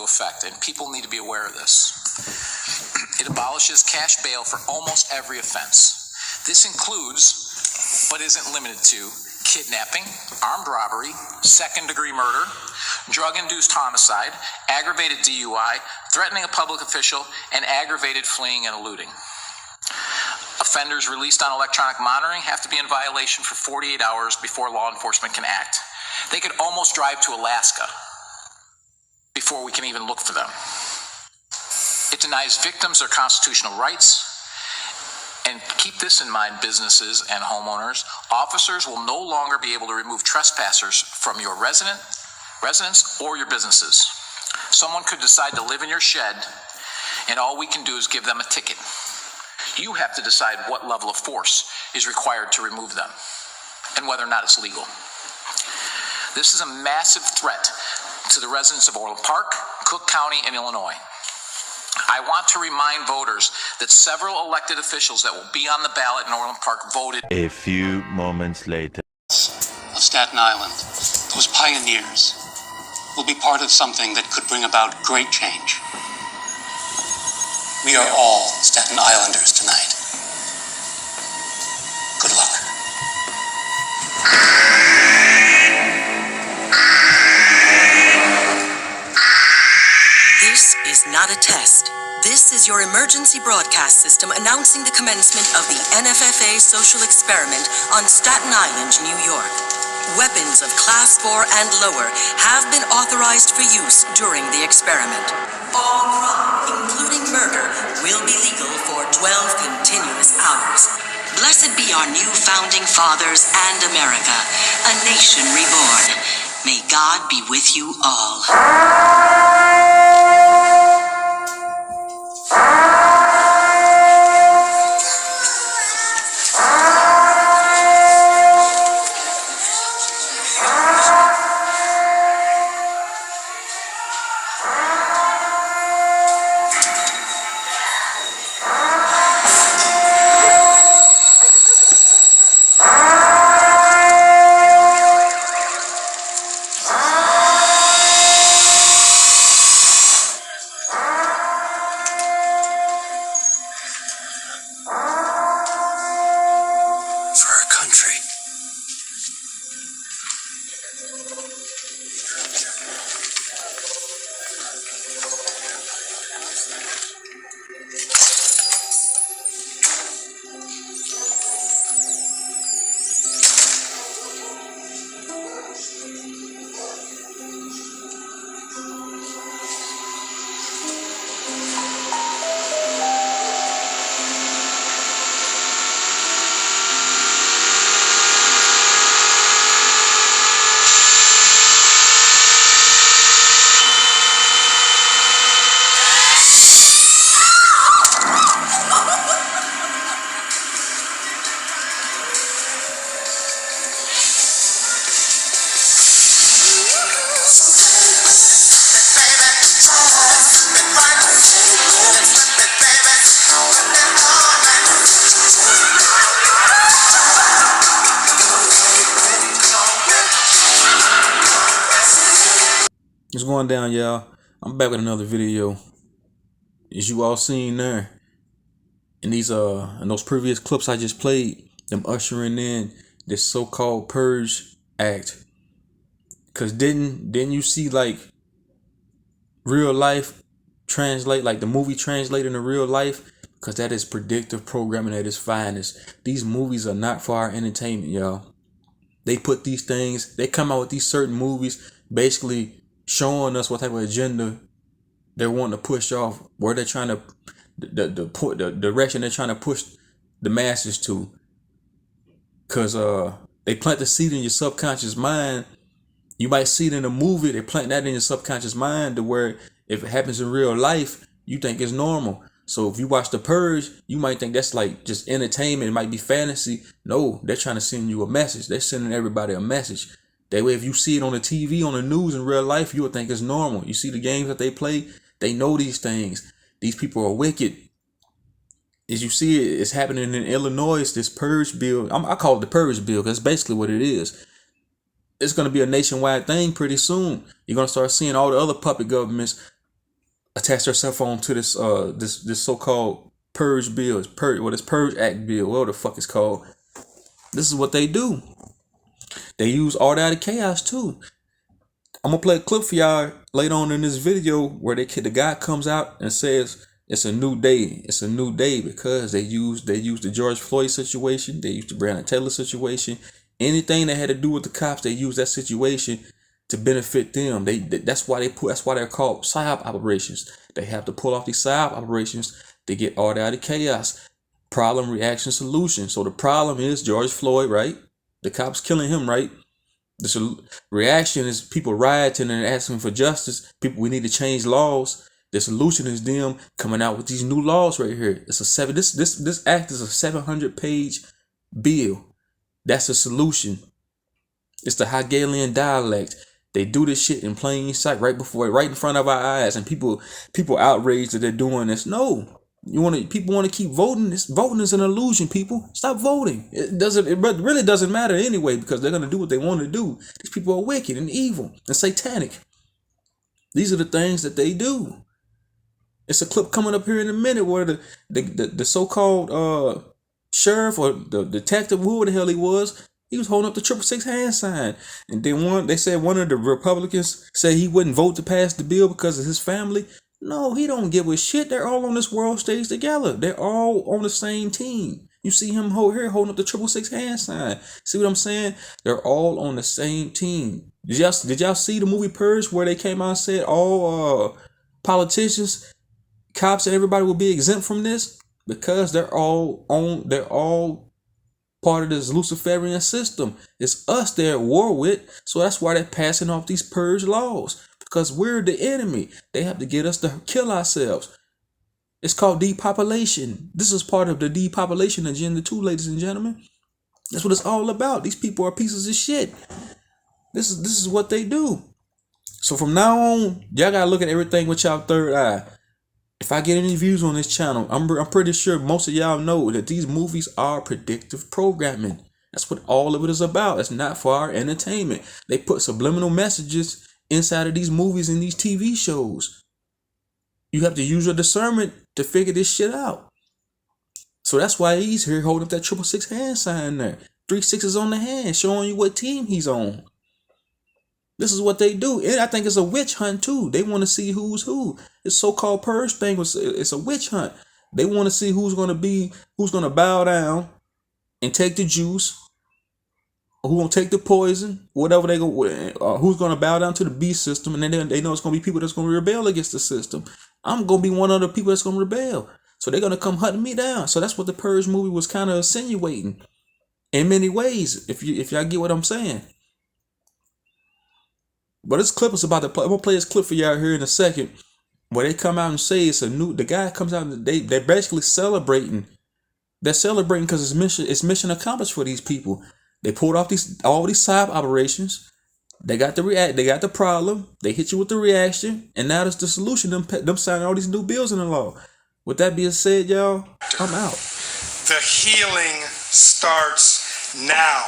effect, and people need to be aware of this. It abolishes cash bail for almost every offense. This includes, but isn't limited to, kidnapping, armed robbery, second-degree murder, drug-induced homicide, aggravated DUI, threatening a public official, and aggravated fleeing and eluding. Offenders released on electronic monitoring have to be in violation for 48 hours before law enforcement can act. They could almost drive to Alaska before we can even look for them. It denies victims their constitutional rights. And keep this in mind, businesses and homeowners. Officers will no longer be able to remove trespassers from your residence or your businesses. Someone could decide to live in your shed, and all we can do is give them a ticket. You have to decide what level of force is required to remove them and whether or not it's legal. This is a massive threat to the residents of Orland Park, Cook County, and Illinois. I want to remind voters that several elected officials that will be on the ballot in Orland Park voted. A few moments later. Of Staten Island, those pioneers, will be part of something that could bring about great change. We are all Staten Islanders tonight. Good luck. This is not a test. This is your emergency broadcast system announcing the commencement of the NFFA social experiment on Staten Island, New York. Weapons of Class 4 and lower have been authorized for use during the experiment. All crime, including murder, will be legal for 12 continuous hours. Blessed be our new founding fathers and America, a nation reborn. May God be with you all. What's going down, y'all? I'm back with another video. As you all seen there, in those previous clips I just played, them ushering in this so-called purge act. Cause didn't you see like real life translate, like the movie translate into real life? Cause that is predictive programming at its finest. These movies are not for our entertainment, y'all. They put these things, they come out with these certain movies basically showing us what type of agenda they're wanting to push off, where they're trying to, the direction they're trying to push the masses to. Cause they plant the seed in your subconscious mind. You might see it in a movie, they plant that in your subconscious mind to where if it happens in real life, you think it's normal. So if you watch The Purge, you might think that's like just entertainment, it might be fantasy. No, they're trying to send you a message. They're sending everybody a message. That way, if you see it on the TV, on the news, in real life, you would think it's normal. You see the games that they play, they know these things. These people are wicked. As you see it, it's happening in Illinois, this purge bill. I call it the purge bill because that's basically what it is. It's going to be a nationwide thing pretty soon. You're going to start seeing all the other puppet governments attached herself on to this this so-called purge bill. It's Purge Act bill, whatever the fuck it's called. This is what they do. They use order out of chaos too. I'm gonna play a clip for y'all later on in this video where the guy comes out and says it's a new day. It's a new day because they used the George Floyd situation. They used the Breonna Taylor situation. Anything that had to do with the cops, they used that situation to benefit them. That's why they're called psyop operations. They have to pull off these psyop operations to get order out of chaos. Problem, reaction, solution. So the problem is George Floyd, right? The cops killing him, right? The reaction is people rioting and asking for justice. We need to change laws. The solution is them coming out with these new laws right here. This act is a 700-page bill. That's the solution. It's the Hegelian dialect. They do this shit in plain sight, right in front of our eyes, and people outraged that they're doing this. No, people want to keep voting. Voting is an illusion. People, stop voting. It really doesn't matter anyway because they're gonna do what they want to do. These people are wicked and evil and satanic. These are the things that they do. It's a clip coming up here in a minute where the so-called sheriff or the detective, whoever the hell he was holding up the 666 hand sign. And then they said one of the Republicans said he wouldn't vote to pass the bill because of his family. No, he don't give a shit. They're all on this world stage together. They're all on the same team. You see him holding up the 666 hand sign. See what I'm saying? They're all on the same team. Did y'all see the movie Purge where they came out and said all politicians, cops, and everybody will be exempt from this? Because they're all part of this Luciferian system. It's us they're at war with, so that's why they're passing off these purge laws, because we're the enemy. They have to get us to kill ourselves. It's called depopulation. This is part of the depopulation agenda too, ladies and gentlemen. That's what it's all about. These people are pieces of shit. This is what they do. So from now on, y'all gotta look at everything with y'all third eye. If I get any views on this channel, I'm pretty sure most of y'all know that these movies are predictive programming. That's what all of it is about. It's not for our entertainment. They put subliminal messages inside of these movies and these TV shows. You have to use your discernment to figure this shit out. So that's why he's here holding up that 666 hand sign there. 3 6s on the hand, showing you what team he's on. This is what they do. And I think it's a witch hunt too. They want to see who's who. This so-called purge thing it's a witch hunt. They want to see who's going to bow down and take the juice, or who's going to take the poison, whatever they go, who's going to bow down to the beast system. And then they know it's going to be people that's going to rebel against the system. I'm going to be one of the people that's going to rebel. So they're going to come hunting me down. So that's what the Purge movie was kind of insinuating in many ways, if y'all get what I'm saying. But this clip is about to play. I'm gonna play this clip for y'all here in a second, where they come out and say it's a new. The guy comes out and they're basically celebrating. They're celebrating because it's mission accomplished for these people. They pulled off all these side operations. They got the problem. They hit you with the reaction, and now that's the solution. Them signing all these new bills in the law. With that being said, y'all, I'm out. The healing starts now.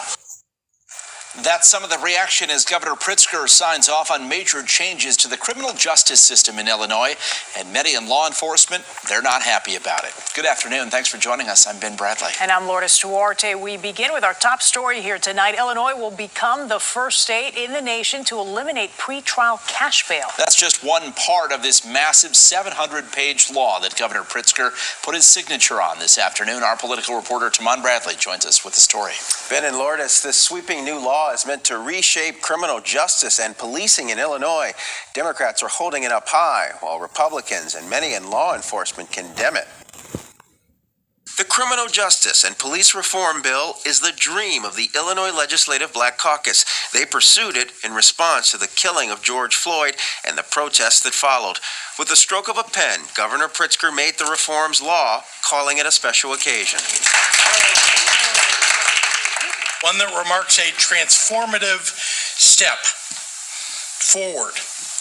That's some of the reaction as Governor Pritzker signs off on major changes to the criminal justice system in Illinois, and many in law enforcement, they're not happy about it. Good afternoon. Thanks for joining us. I'm Ben Bradley. And I'm Lourdes Duarte. We begin with our top story here tonight. Illinois will become the first state in the nation to eliminate pretrial cash bail. That's just one part of this massive 700-page law that Governor Pritzker put his signature on this afternoon. Our political reporter, Tamon Bradley, joins us with the story. Ben and Lourdes, this sweeping new law is meant to reshape criminal justice and policing in Illinois. Democrats are holding it up high, while Republicans and many in law enforcement condemn it. The Criminal Justice and Police Reform Bill is the dream of the Illinois Legislative Black Caucus. They pursued it in response to the killing of George Floyd and the protests that followed. With the stroke of a pen, Governor Pritzker made the reforms law, calling it a special occasion. One that remarks a transformative step forward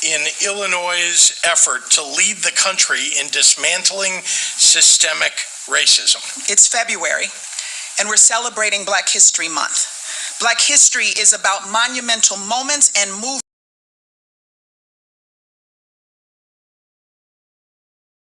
in Illinois' effort to lead the country in dismantling systemic racism. It's February, and we're celebrating Black History Month. Black history is about monumental moments and movements